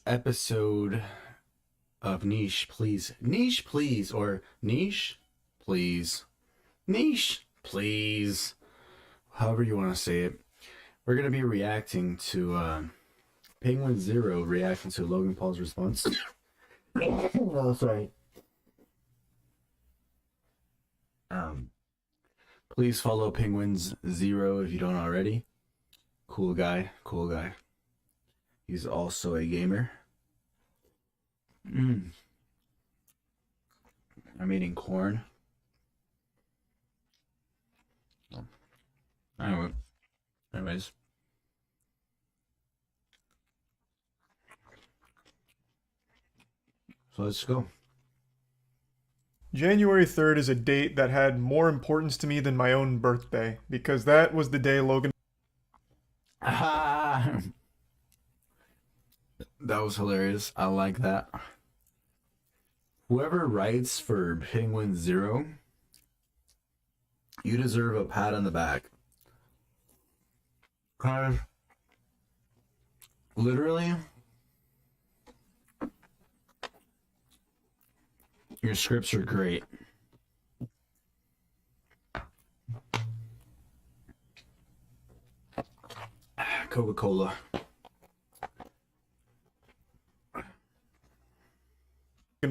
Episode of Niche Please. Niche Please, or Niche Please. Niche Please. However you want to say it. We're going to be reacting to penguinz0 reacting to Logan Paul's response. Oh, sorry. Please follow penguinz0 if you don't already. Cool guy. He's also a gamer. I'm eating corn. Anyways. So let's go. January 3rd is a date that had more importance to me than my own birthday, because that was the day Logan... That was hilarious. I like that. Whoever writes for penguinz0, you deserve a pat on the back. Cause literally, your scripts are great. Coca-Cola.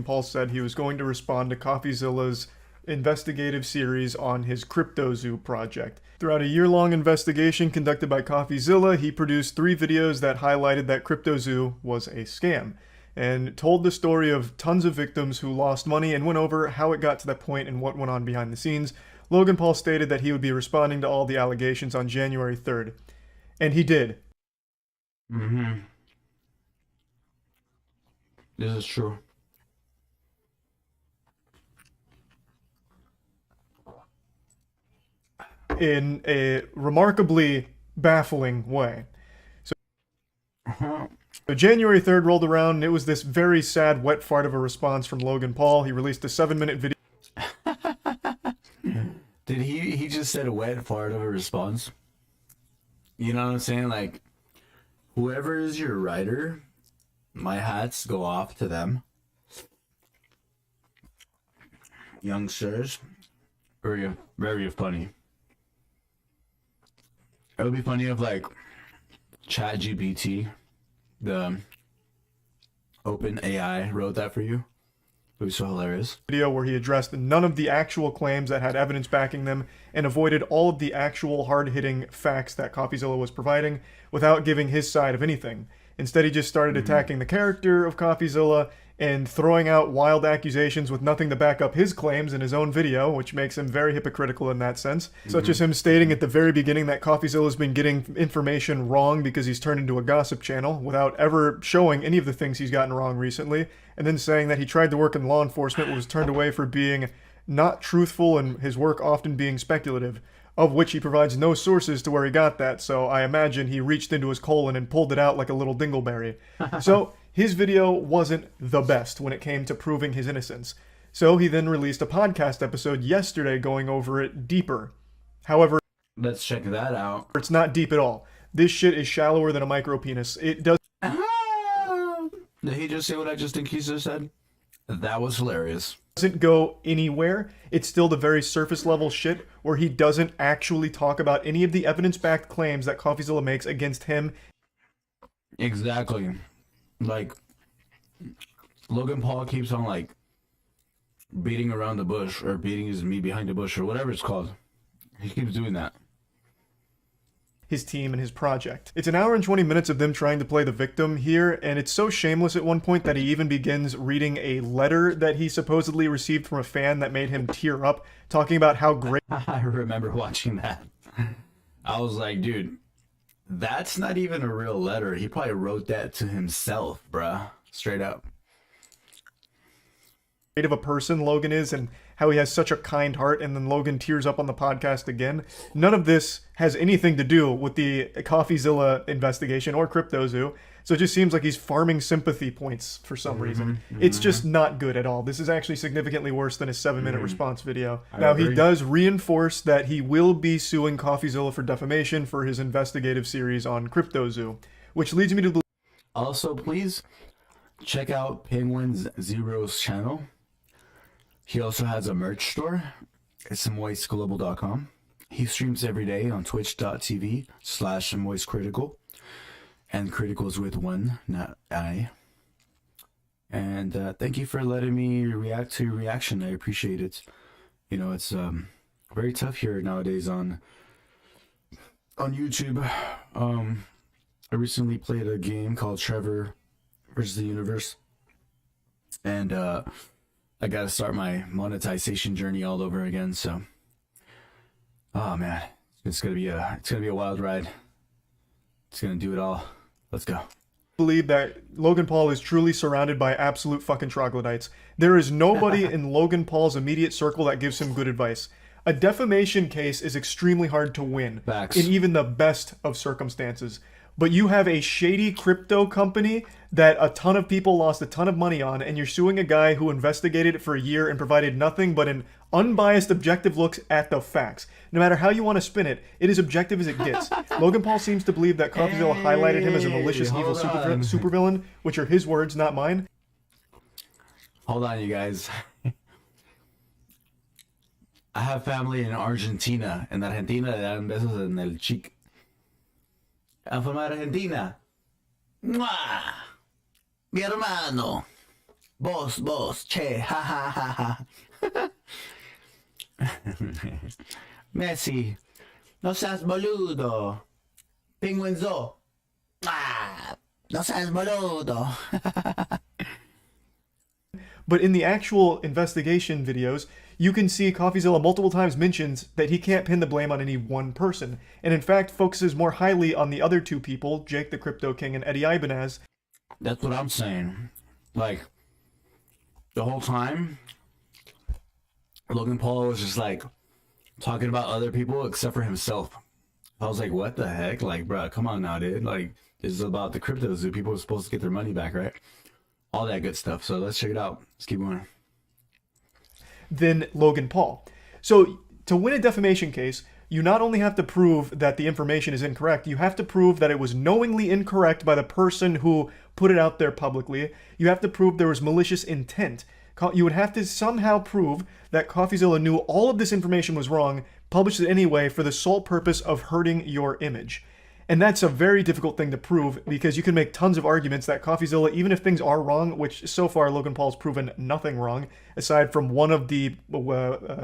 Paul said he was going to respond to CoffeeZilla's investigative series on his CryptoZoo project. Throughout a year-long investigation conducted by CoffeeZilla, he produced 3 videos that highlighted that CryptoZoo was a scam, and told the story of tons of victims who lost money and went over how it got to that point and what went on behind the scenes. Logan Paul stated that he would be responding to all the allegations on January 3rd. And he did. This is true. In a remarkably baffling way. So January 3rd rolled around, and it was this very sad wet fart of a response from Logan Paul. He released a 7-minute video. Did he just said a wet fart of a response? You know what I'm saying? Like, whoever is your writer, my hats go off to them. Youngsters, very, very funny. It would be funny if, like, ChatGPT, the open AI, wrote that for you. It would be so hilarious. Video where he addressed none of the actual claims that had evidence backing them and avoided all of the actual hard-hitting facts that CoffeeZilla was providing without giving his side of anything. Instead, he just started attacking the character of CoffeeZilla and throwing out wild accusations with nothing to back up his claims in his own video, which makes him very hypocritical in that sense. Such as him stating at the very beginning that CoffeeZilla's been getting information wrong because he's turned into a gossip channel without ever showing any of the things he's gotten wrong recently, and then saying that he tried to work in law enforcement but was turned away for being not truthful and his work often being speculative, of which he provides no sources to where he got that, so I imagine he reached into his colon and pulled it out like a little dingleberry. So his video wasn't the best when it came to proving his innocence. So he then released a podcast episode yesterday going over it deeper. However, let's check that out. It's not deep at all. This shit is shallower than a micro penis. It does. Did he just say what I just think he just said? That was hilarious. Doesn't go anywhere. It's still the very surface level shit where he doesn't actually talk about any of the evidence-backed claims that CoffeeZilla makes against him. Exactly. Like, Logan Paul keeps on, like, beating around the bush, or beating his meat behind the bush, or whatever it's called. He keeps doing that. His team and his project. It's an hour and 20 minutes of them trying to play the victim here, and it's so shameless at one point that he even begins reading a letter that he supposedly received from a fan that made him tear up, talking about how great... I remember watching that. I was like, dude, that's not even a real letter. He probably wrote that to himself, bruh. Straight up. Of a person Logan is and how he has such a kind heart, and then Logan tears up on the podcast again. None of this has anything to do with the CoffeeZilla investigation or CryptoZoo, so it just seems like he's farming sympathy points for some reason. It's just not good at all. This is actually significantly worse than his 7-minute response video. Now, he does reinforce that he will be suing CoffeeZilla for defamation for his investigative series on CryptoZoo, which leads me to believe... Also, please check out penguinz0's channel. He also has a merch store. It's moistglobal.com. He streams every day on twitch.tv/moistcritical. And critical is with one, not I. And thank you for letting me react to your reaction. I appreciate it. You know, it's very tough here nowadays on YouTube. I recently played a game called Trevor versus the Universe. And I got to start my monetization journey all over again. So, oh man, it's gonna be a wild ride. It's gonna do it all. Let's go. Believe that Logan Paul is truly surrounded by absolute fucking troglodytes. There is nobody in Logan Paul's immediate circle that gives him good advice. A defamation case is extremely hard to win Facts. in even the best of circumstances. But you have a shady crypto company that a ton of people lost a ton of money on, and you're suing a guy who investigated it for a year and provided nothing but an unbiased, objective looks at the facts. No matter how you want to spin it, it is objective as it gets. Logan Paul seems to believe that Coffeezilla highlighted him as a malicious, evil supervillain, which are his words, not mine. Hold on, you guys. I have family in Argentina. En Argentina le dan besos en el chic. I'm from Argentina. ¡Mua! Mi hermano. Vos, che, ha ha ha ha. Messi, no seas boludo. Penguinz0. Ah, no seas boludo. But in the actual investigation videos, you can see Coffeezilla multiple times mentions that he can't pin the blame on any one person, and in fact focuses more highly on the other two people, Jake the Crypto King and Eddie Ibanez. That's what I'm saying. Like, the whole time, Logan Paul was just like talking about other people except for himself. I was like, what the heck? Like, bro, come on now, dude. Like, this is about the cryptos. People are supposed to get their money back, right? All that good stuff. So let's check it out. Let's keep going. Then Logan Paul. So to win a defamation case, you not only have to prove that the information is incorrect, you have to prove that it was knowingly incorrect by the person who put it out there publicly. You have to prove there was malicious intent. You would have to somehow prove that Coffeezilla knew all of this information was wrong, published it anyway for the sole purpose of hurting your image. And that's a very difficult thing to prove because you can make tons of arguments that Coffeezilla, even if things are wrong, which so far Logan Paul's proven nothing wrong, aside from one of the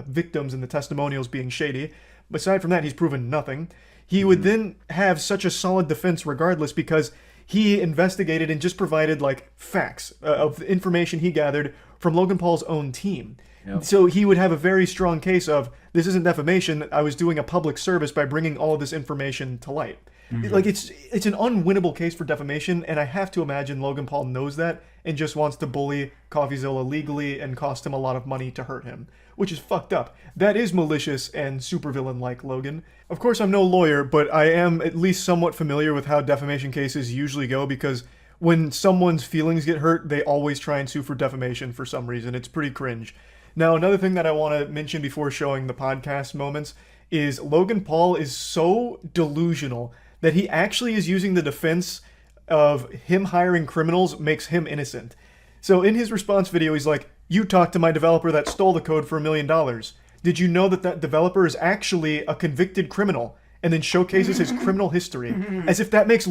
victims in the testimonials being shady, aside from that, he's proven nothing. He would then have such a solid defense regardless because he investigated and just provided like facts of the information he gathered from Logan Paul's own team. Yep. So he would have a very strong case of, this isn't defamation, I was doing a public service by bringing all of this information to light. Mm-hmm. Like, it's an unwinnable case for defamation, and I have to imagine Logan Paul knows that and just wants to bully Coffeezilla legally and cost him a lot of money to hurt him, which is fucked up. That is malicious and supervillain-like, Logan. Of course, I'm no lawyer, but I am at least somewhat familiar with how defamation cases usually go because when someone's feelings get hurt, they always try and sue for defamation for some reason. It's pretty cringe. Now, another thing that I want to mention before showing the podcast moments is Logan Paul is so delusional that he actually is using the defense of him hiring criminals makes him innocent. So in his response video, he's like, you talked to my developer that stole the code for $1 million. Did you know that that developer is actually a convicted criminal? And then showcases his criminal history. As if that makes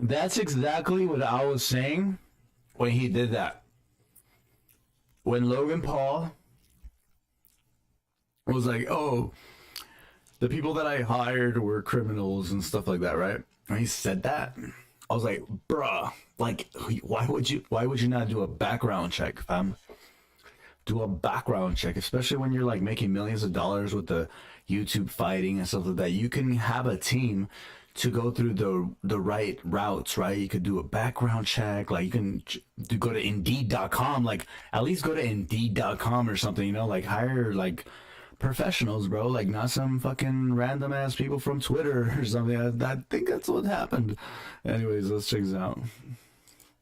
That's exactly what I was saying when he did that. When Logan Paul was like, oh, the people that I hired were criminals and stuff like that, right? When he said that, I was like, bruh, like, why would you not do a background check, fam? Do a background check, especially when you're like making millions of dollars with the YouTube fighting and stuff like that. You can have a team to go through the right routes, right? You could do a background check, like you can go to Indeed.com, like at least go to Indeed.com or something, you know, like hire like professionals, bro, like not some fucking random ass people from Twitter or something. I think that's what happened. Anyways, let's check this out.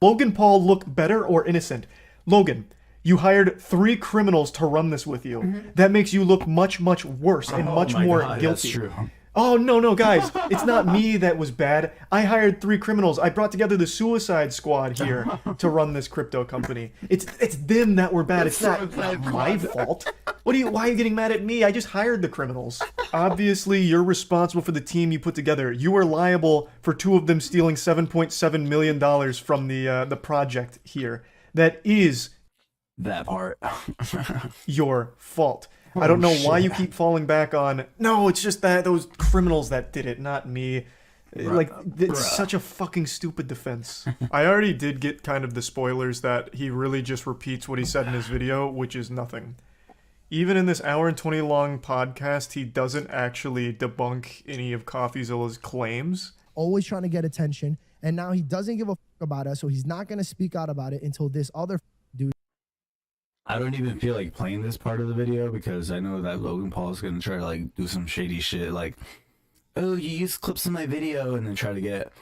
Logan Paul look better or innocent? Logan, you hired 3 criminals to run this with you. Mm-hmm. That makes you look much, much worse and much more guilty. That's true. Oh, no, guys. It's not me that was bad. I hired 3 criminals. I brought together the Suicide Squad here to run this crypto company. It's them that were bad. It's not my fault. Why are you getting mad at me? I just hired the criminals. Obviously, you're responsible for the team you put together. You are liable for 2 of them stealing $7.7 million from the project here. That is That part. your fault. I don't know why you keep falling back on, no, it's just that those criminals that did it, not me. Like, it's such a fucking stupid defense. I already did get kind of the spoilers that he really just repeats what he said in his video, which is nothing. Even in this hour and 20 long podcast, he doesn't actually debunk any of CoffeeZilla's claims. Always trying to get attention, and now he doesn't give a fuck about us, so he's not going to speak out about it until this other dude. I don't even feel like playing this part of the video because I know that Logan Paul is gonna try to like do some shady shit like, oh, you used clips in my video, and then try to get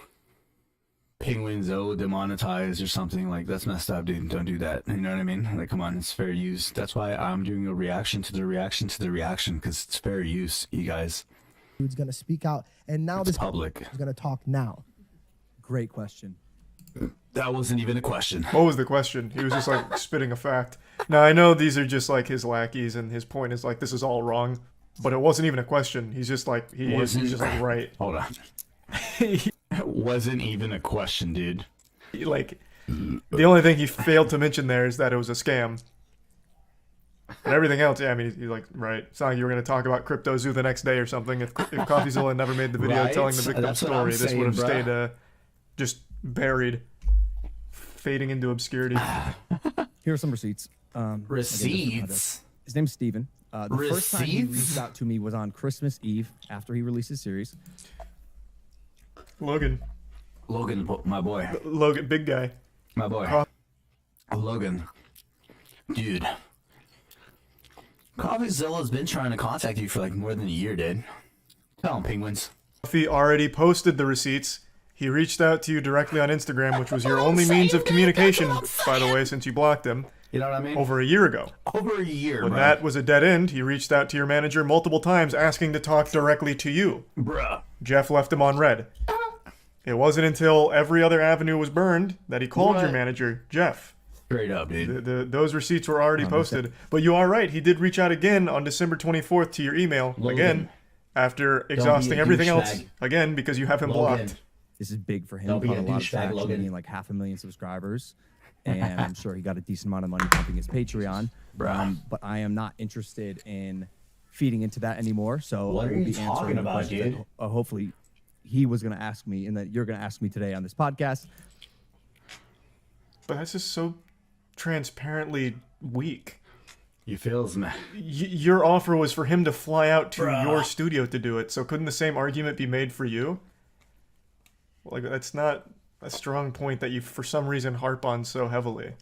penguinz0 demonetized or something. Like, that's messed up, dude. Don't do that. You know what I mean? Like, come on, it's fair use. That's why I'm doing a reaction to the reaction to the reaction, because it's fair use, you guys. Dude's going to speak out, and now It's this public. is going to talk now. Great question. That wasn't even a question. What was the question? He was just like spitting a fact. Now, I know these are just like his lackeys, and his point is like, this is all wrong. But it wasn't even a question. He's just like, he's just like, right. Hold on. It wasn't even a question, dude. Like, the only thing he failed to mention there is that it was a scam. And everything else, yeah, I mean, he's like, right. It's not like you were going to talk about Crypto Zoo the next day or something. If CoffeeZilla never made the video Right? telling the victim That's what I'm story, this would have saying, stayed just buried, fading into obscurity. Here are some receipts. Again, Receipts? his name's Steven. The first time he Receipts? reached out to me was on Christmas Eve after he released his series. Logan, My boy. Logan, big guy. My boy. Logan. Dude. CoffeeZilla's been trying to contact you for like more than a year, dude. Tell him, penguins. He already posted the receipts. He reached out to you directly on Instagram, which was your only means of communication, by the way, since you blocked him, You know what I mean? over a year ago. Over a year, When bro. that was a dead end, he reached out to your manager multiple times asking to talk directly to you. Bruh. Jeff left him on red. It wasn't until every other avenue was burned that he called your Right. manager, Jeff. Straight up, dude. Those receipts were already posted. But you are right, he did reach out again on December 24th to your email, Logan. again, after exhausting everything else, douchebag. again, because you have him Logan. blocked. This is big for him. Don't be Caught a a lot of douchebag, traction, Logan. getting like 500,000 subscribers. And I'm sure he got a decent amount of money pumping his Patreon. Bruh. But I am not interested in feeding into that anymore. So What I are will you be talking answering the about, questions dude? that, hopefully he was going to ask me and that you're going to ask me today on this podcast. But that's just so transparently weak. You feels me? Your offer was for him to fly out to Bruh. your studio to do it, so couldn't the same argument be made for you? Like, that's not a strong point that you, for some reason, harp on so heavily.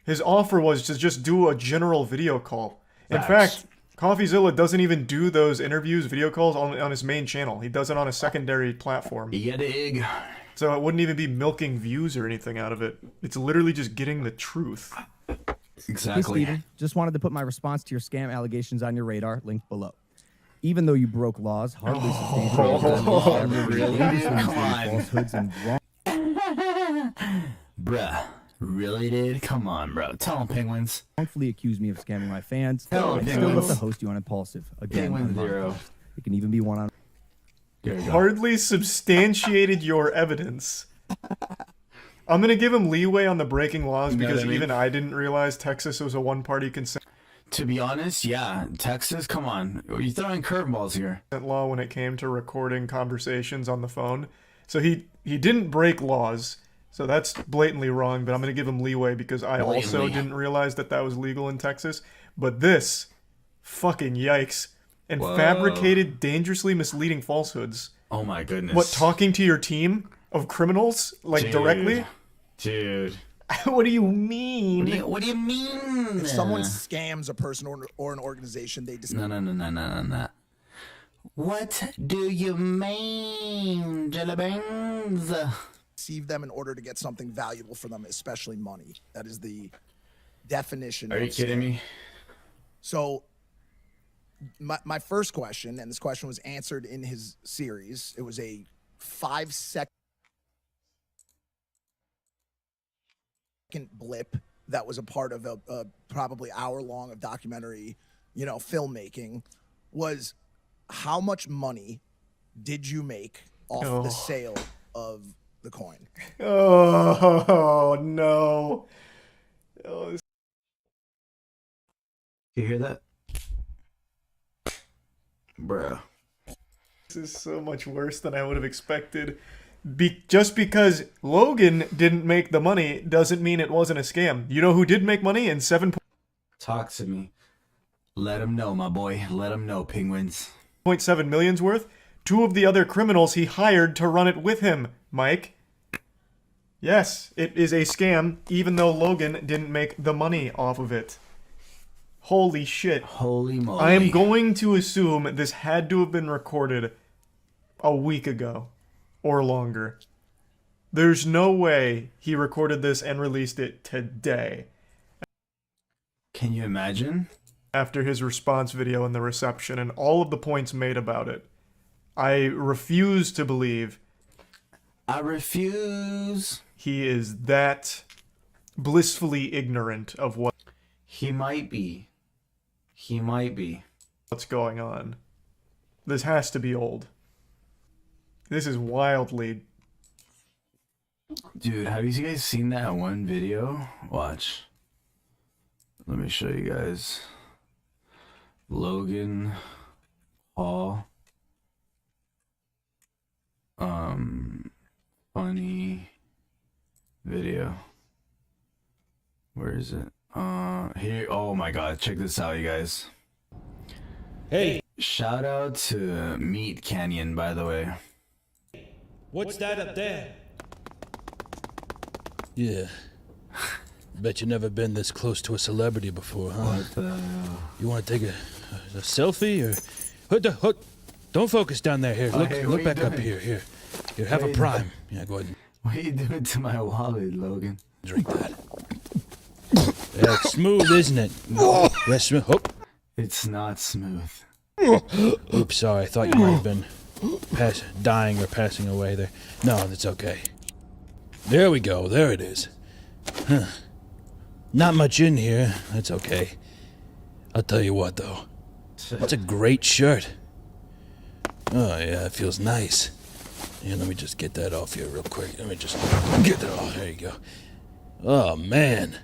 His offer was to just do a general video call. In Facts. fact, CoffeeZilla doesn't even do those interviews, video calls, on his main channel. He does it on a secondary platform. You dig? So it wouldn't even be milking views or anything out of it. It's literally just getting the truth. Hey, Exactly. Steven, just wanted to put my response to your scam allegations on your radar, linked below. Even though you broke laws, hardly substantiated really? Come on. falsehoods and Bruh. Really, dude? Come on, bro. Tell him, penguins. wrongfully accused me of scamming my fans. Hello, I still penguins. love to host you on Impulsive. Again, Penguin0. it can even be one on. There you go. Hardly substantiated your evidence. I'm gonna give him leeway on the breaking laws You know because what I mean? even I didn't realize Texas was a one-party consent To be honest, yeah. Texas, come on. You're throwing curveballs here. law when it came to recording conversations on the phone. So he didn't break laws. So that's blatantly wrong, but I'm gonna give him leeway because I also Blatantly. didn't realize that that was legal in Texas. But this, fucking yikes. And Whoa. fabricated, dangerously misleading falsehoods. Oh my goodness. What, talking to your team of criminals? Like, Dude. directly? Dude. What do you mean? What do you mean? If someone scams a person or an organization, they No. What do you mean, Jellybeans? deceive them in order to get something valuable for them, especially money. That is the definition. Are you of kidding scam. me? So my first question, and this question was answered in his series. It was a 5-second blip that was a part of a probably hour-long of documentary, filmmaking. Was how much money did you make off the sale of the coin? Oh no! Oh, You hear that? Bruh. this is so much worse than I would have expected. Just because Logan didn't make the money doesn't mean it wasn't a scam. You know who did make money in 7.7 Talk to me. Let him know, my boy. Let him know, penguins. million's worth? 2 of the other criminals he hired to run it with him, Mike. Yes, it is a scam, even though Logan didn't make the money off of it. Holy shit. Holy moly. I am going to assume this had to have been recorded a week ago or longer. There's no way he recorded this and released it today Can you imagine? after his response video and the reception and all of the points made about it. I refuse to believe I refuse. he is that blissfully ignorant of He might be. He might be. what's going on. This has to be old. This is wildly... Dude, have you guys seen that one video? Watch. Let me show you guys. Logan Paul. Funny video. Where is it? Here. Oh my god, check this out, you guys. Hey, Shout out to Meat Canyon, by the way. what's that up there? Yeah. Bet you never been this close to a celebrity before, huh? What the hell? You want to take a selfie or don't focus down there. Here, look hey, what look you back up doing? here. Here, have a Wait, prime. Yeah, go ahead What are you doing to my wallet, Logan? and drink that. Yeah, it's smooth, isn't it? Yeah, smooth. Oh, It's not smooth. oops, sorry. I thought you might have been dying or passing away there. No, that's okay. There we go. There it is. Huh. Not much in here. That's okay. I'll tell you what, though. That's a great shirt. Oh, yeah, it feels nice. Yeah, let me just get that off here real quick. Let me just get that off. There you go. Oh, man.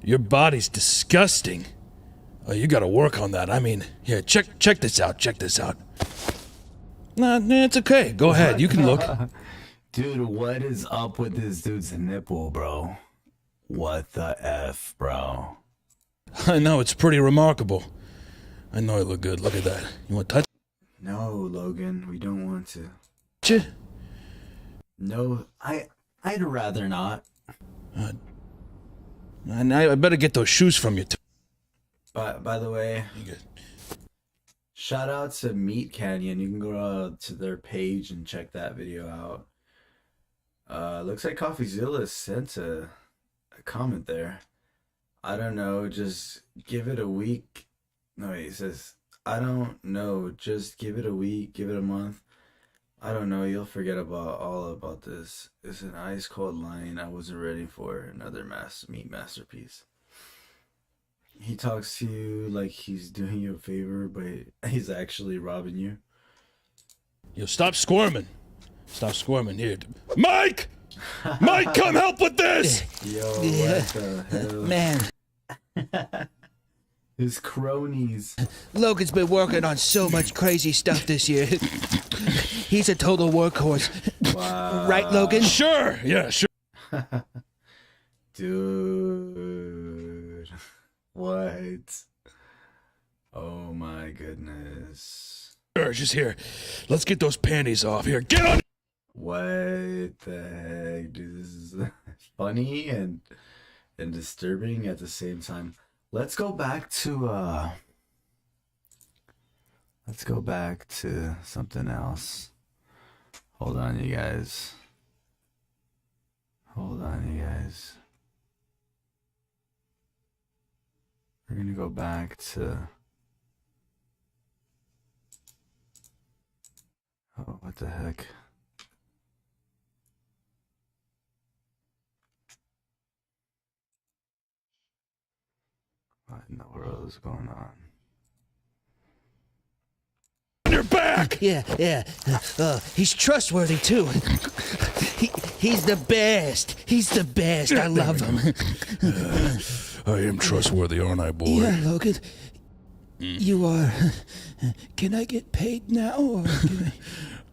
Your body's disgusting. Oh, you gotta work on that. I mean, here, check this out. Check this out. Nah, it's okay. Go ahead. You can look. Dude, what is up with this dude's nipple, bro? What the F, bro? I know, it's pretty remarkable. I know I look good. Look at that. You want to touch No, Logan, we don't want to. it? No, I'd rather not. And I better get those shoes from you, too. But by the way, You good? shout out to Meat Canyon. You can go to their page and check that video out. Looks like CoffeeZilla sent a comment there. I don't know, just give it a week. No, he says, I don't know, just give it a week, give it a month. I don't know, you'll forget all about this. It's an ice cold line I wasn't ready for. Another meat masterpiece. He talks to you like he's doing you a favor, but he's actually robbing you. Yo, stop squirming. Stop squirming here. Mike! Mike, come help with this! Yo, what the hell? Man, His cronies. Logan's been working on so much crazy stuff this year. He's a total workhorse. Wow. Right, Logan? Sure! Yeah, sure. Dude. What? Oh my goodness. Sure, just here. Let's get those panties off. Here, get on! What the heck, dude? This is funny and disturbing at the same time. Let's go back to something else. Hold on, you guys. We're gonna go back to Oh, what the heck? I didn't know what was going on. You're back! Yeah. He's trustworthy too. He's the best. He's the best. I love him. I am trustworthy, aren't I, boy? Yeah, Logan. You are. Can I get paid now, or can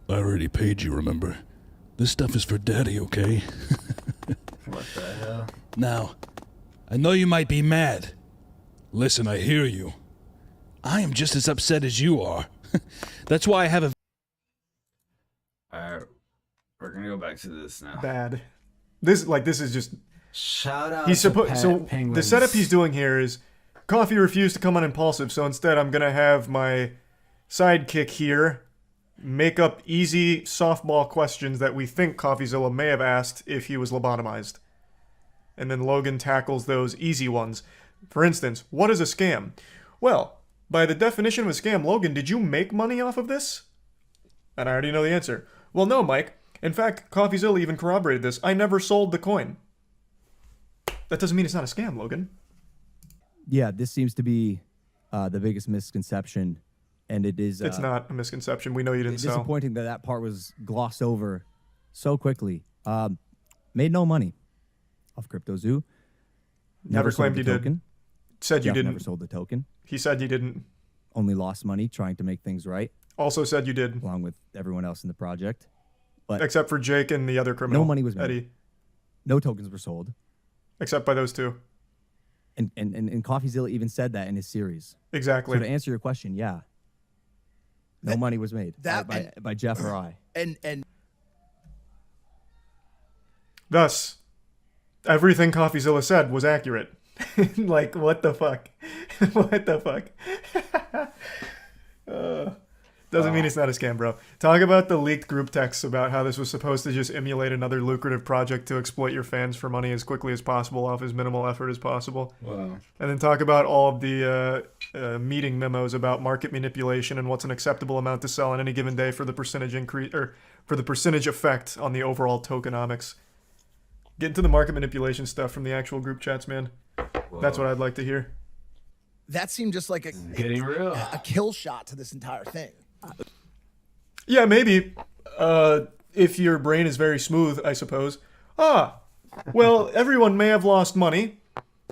I already paid you, remember? This stuff is for Daddy, okay? What the hell? Now, I know you might be mad. Listen, I hear you. I am just as upset as you are. That's why I have a... Alright, we're gonna go back to this now. Bad. This is just. Shout out He's to supposed. So Penguinz. the setup he's doing here is, Coffee refused to come on Impulsive, so instead I'm gonna have my sidekick here make up easy softball questions that we think CoffeeZilla may have asked if he was lobotomized, and then Logan tackles those easy ones. For instance, what is a scam? Well, by the definition of a scam, Logan, did you make money off of this? And I already know the answer. Well, no, Mike. In fact, CoffeeZilla even corroborated this. I never sold the coin. That doesn't mean it's not a scam, Logan. Yeah, this seems to be the biggest misconception, and it is. It's not a misconception. We know you didn't It's sell. disappointing that that part was glossed over so quickly. Made no money off CryptoZoo. Never sold claimed the you did. token. Said you Jeff didn't. never sold the token. He said you didn't. Only lost money trying to make things right, Also said you did. along with everyone else in the project. Except for Jake and the other criminal. No money was made. Eddie. No tokens were sold. Except by those two. And CoffeeZilla even said that in his series. Exactly. So to answer your question, yeah. No money was made by Jeff or I. And Thus, everything CoffeeZilla said was accurate. Like, what the fuck? What the fuck? Doesn't mean it's not a scam, bro. Talk about the leaked group texts about how this was supposed to just emulate another lucrative project to exploit your fans for money as quickly as possible off as minimal effort as possible. Wow. And then talk about all of the meeting memos about market manipulation and what's an acceptable amount to sell on any given day for the percentage increase or for the percentage effect on the overall tokenomics. Get into the market manipulation stuff from the actual group chats, man. That's what I'd like to hear. that seemed just like Getting real. a kill shot to this entire thing. Yeah, maybe. If your brain is very smooth, I suppose. Well, everyone may have lost money,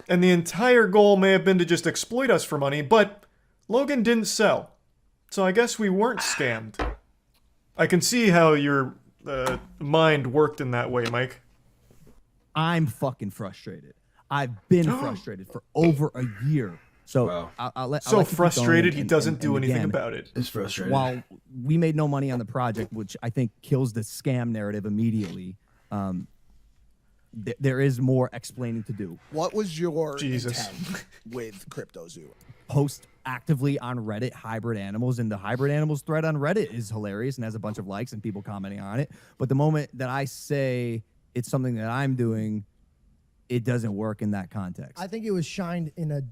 and the entire goal may have been to just exploit us for money, but Logan didn't sell. So I guess we weren't scammed. I can see how your mind worked in that way, Mike. I'm fucking frustrated. I've been frustrated for over a year. So Wow. I'll let So you keep frustrated going he and- doesn't and do anything again, about it. It's frustrating. While we made no money on the project, which I think kills the scam narrative immediately, there is more explaining to do. What was your Jesus. intent with CryptoZoo? Post actively on Reddit hybrid animals, and the hybrid animals thread on Reddit is hilarious and has a bunch of likes and people commenting on it. But the moment that I say it's something that I'm doing, it doesn't work in that context. I think it was shined in a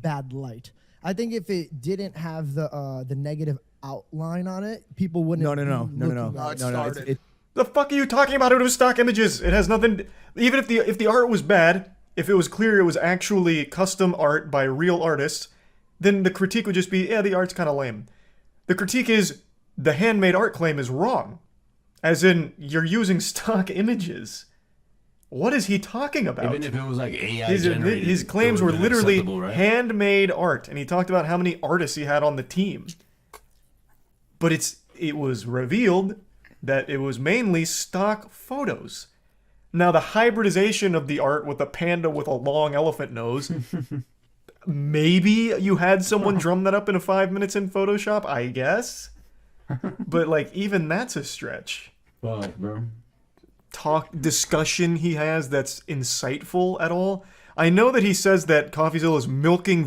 bad light. I think if it didn't have the negative outline on it, people wouldn't. No. be looking at it. No, it The fuck are you talking about? It was stock images. It has nothing. Even if the art was bad, if it was clear it was actually custom art by real artists, then the critique would just be, yeah, the art's kind of lame. The critique is the handmade art claim is wrong, as in you're using stock images. What is he talking about? Even if it was like AI His generated, claims it were would've been literally acceptable, right? handmade art, and he talked about how many artists he had on the team. But it was revealed that it was mainly stock photos. Now, the hybridization of the art with a panda with a long elephant nose, maybe you had someone drum that up in 5 minutes in Photoshop, I guess. But, like, even that's a stretch. Fuck, bro. Discussion he has that's insightful at all. I know that he says that CoffeeZilla is milking